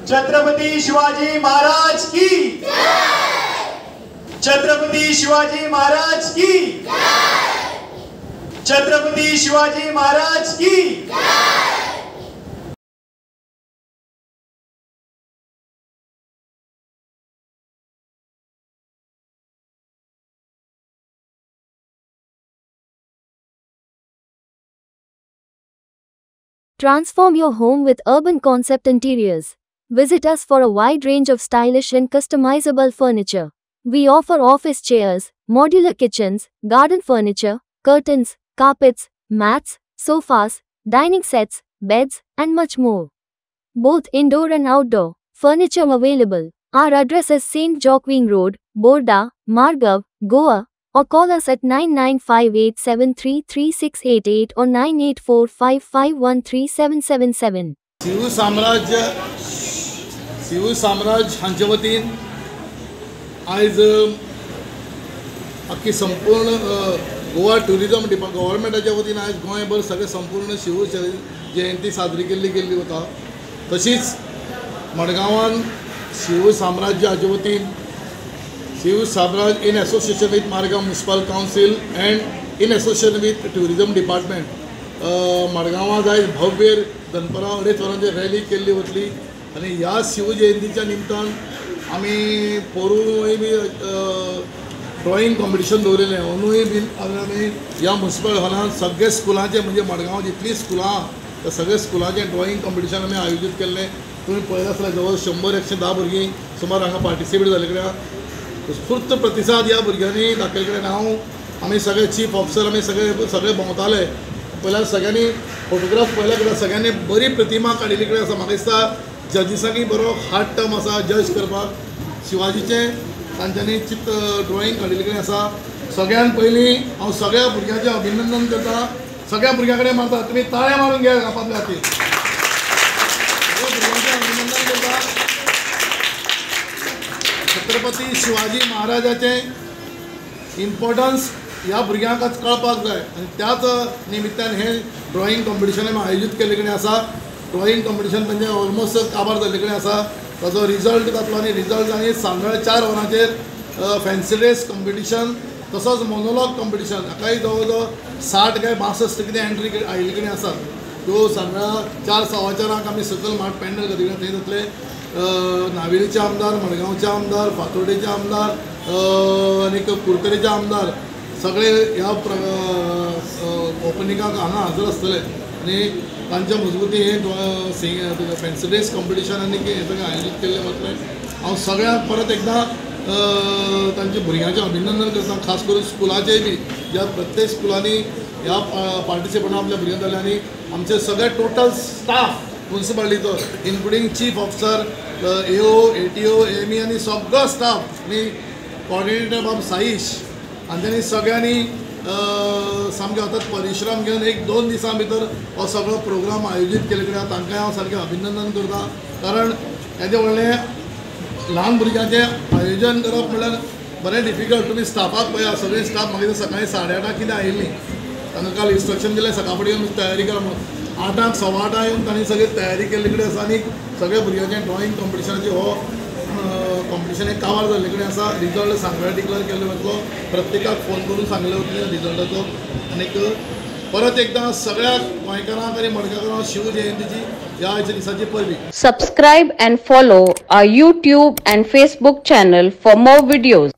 छत्रपती शिवाजी महाराज की जय। छत्रपती शिवाजी महाराज की जय। छत्रपती शिवाजी महाराज की जय। Transform your home with urban concept interiors. Visit us for a wide range of stylish and customizable furniture. We offer office chairs, modular kitchens, garden furniture, curtains, carpets, mats, sofas, dining sets, beds, and much more. Both indoor and outdoor furniture available. Our address is St. Joaquin Road, Borda, Margav, Goa. Or call us at 9958733688 or 9845513777. Shiv साम्राज्य हांचे वतीन आयज आख्खी संपूर्ण Goa tourism गव्हर्मेंटाच्या वतीन आयज गोंयभर सगळे संपूर्ण शिव जयंती साजरी केल्ली वता. तशीच मडगांवान शिव साम्राज्य हाचे वतीन शिव साम्राज्य in association with Margaon Municipal Council and in association with Tourism Department मडगांवां आयज भव्य दनपरां 2:30 वरांचेर रॅली केल्ली वतली आनी ह्या शिव जयंतीच्या निमतान आमी पोरूय बी ड्रॉइंग कॉम्पिटिशन दवरिल्लें. अंदूय बी आमी ह्या म्युनिसिपल हॉलांत सगळे स्कुलांचे म्हणजे मडगांव जितलीं स्कुलां त्या सगळ्या स्कुलांचें ड्रॉइंग कॉम्पिटिशन आमी आयोजीत केल्लें. तुमी पळयलां आसल्यार जवळ 100-110 भुरगीं सुमार हांगा पार्टिसिपेट जाले कडे उत्स्फूर्त प्रतिसाद ह्या भुरग्यांनी दाखयले कडेन आमी सगळे चीफ ऑफिसर आमी सगळे भोंवताले. पयल्यार सगळ्यांनी फोटोग्राफ पळयल्या कडे सगळ्यांनी बरी प्रतिमा काडिल्ली कडेन आसा. म्हाका दिसता जजीसांकी बरो हार्ड टर्म आसा जज करपाक. शिवाजीचें तांच्यांनी चित्र ड्रॉइंग काडिल्ले कडेन आसा. सगळ्यान पयलीं हांव सगळ्या भुरग्यांचें अभिनंदन करता. सगळ्या भुरग्यां कडेन मारता तुमी ताळ्या मारून घ्या आपल्या खातीर. सगळ्या भुरग्यांचें अभिनंदन करता. छत्रपती शिवाजी महाराजाचें इम्पॉर्टन्स ह्या भुरग्यांक कळपाक जाय आनी त्याच निमित्तान हें ड्रॉइंग कॉम्पिटिशन आमी आयोजीत केल्ले कडेन आसा. ड्रॉइंग कॉम्पिटिशन म्हणजे ऑलमोस्ट काबार जाल्ले कडेन आसा. ताजो रिजल्ट जातलो आनी रिजल्ट आनी सांजवेळे 4 वरांचेर फॅन्सी ड्रेस कॉम्पिटिशन तसोच मोनोलॉग कॉम्पिटिशन हाकाय जवळ जवळ 60 काय 62 कितें एंट्री आयिल्ले कडेन आसा. त्यो सांजवेळा 4:15 आमी सकयल माट पॅन्डल घातिल्ले थंय जातले. नावेलीचे आमदार, मडगांवचे आमदार, फातोर्डेचे आमदार आनी कुरकरेचे आमदार सगळे ह्या ओपनिंगाक हांगा हजर आसतले आनी तांच्या मजगती हे फॅन्सी ड्रेस कॉम्पिटिशन आनी हे सगळें आयोजीत केल्लें वतलें. हांव सगळ्यांक परत एकदां तांच्या भुरग्यांचें अभिनंदन करता. खास करून स्कुलाचेय बी ज्या प्रत्येक स्कुलांनी ह्या पार्टिसिपेटान आपल्या भुरग्यांक जाले आनी आमचे सगळे टोटल स्टाफ म्युनिसिपालिटीचो including chief officer, AO, ATO, AME आनी सगळो स्टाफ आनी कॉर्डिनेटर बाब साईश हांच्यांनी सगळ्यांनी सामके अथक परिश्रम घेवन 1-2 दिसां भितर हो सगळो प्रोग्राम आयोजीत केले कडेन तांकांय हांव सारकें अभिनंदन करता. कारण येदें व्हडलें ल्हान भुरग्यांचें आयोजन करप म्हणल्यार बरें डिफिकल्ट. तुमी स्टाफाक पळया सगळे स्टाफ म्हाका सकाळीं 8:30 कितें आयिल्लीं. तांकां काल इन्स्ट्रक्शन दिलें सकाळ फुडें येवन तयारी करा म्हणून. 8:00 8:15 येवन तांणी सगळी तयारी केल्ले कडेन आसा आनी सगळ्या भुरग्यांचें ड्रॉइंग कॉम्पिटिशनाचे हो कॉम्पिटिशन एक काबार जाल्ले कडेन आसा. रिजल्ट सांजवेळा डिक्लेअर केल्लो वतलो. प्रत्येकाक फोन करून सांगले वतले रिजल्टाचो. आनीक परत एकदां सगळ्या गोंयकारांक आनी मडगांवकारांक शिव जयंतीची ह्या दिसाची परबी. Subscribe and follow our YouTube and Facebook channel for more videos.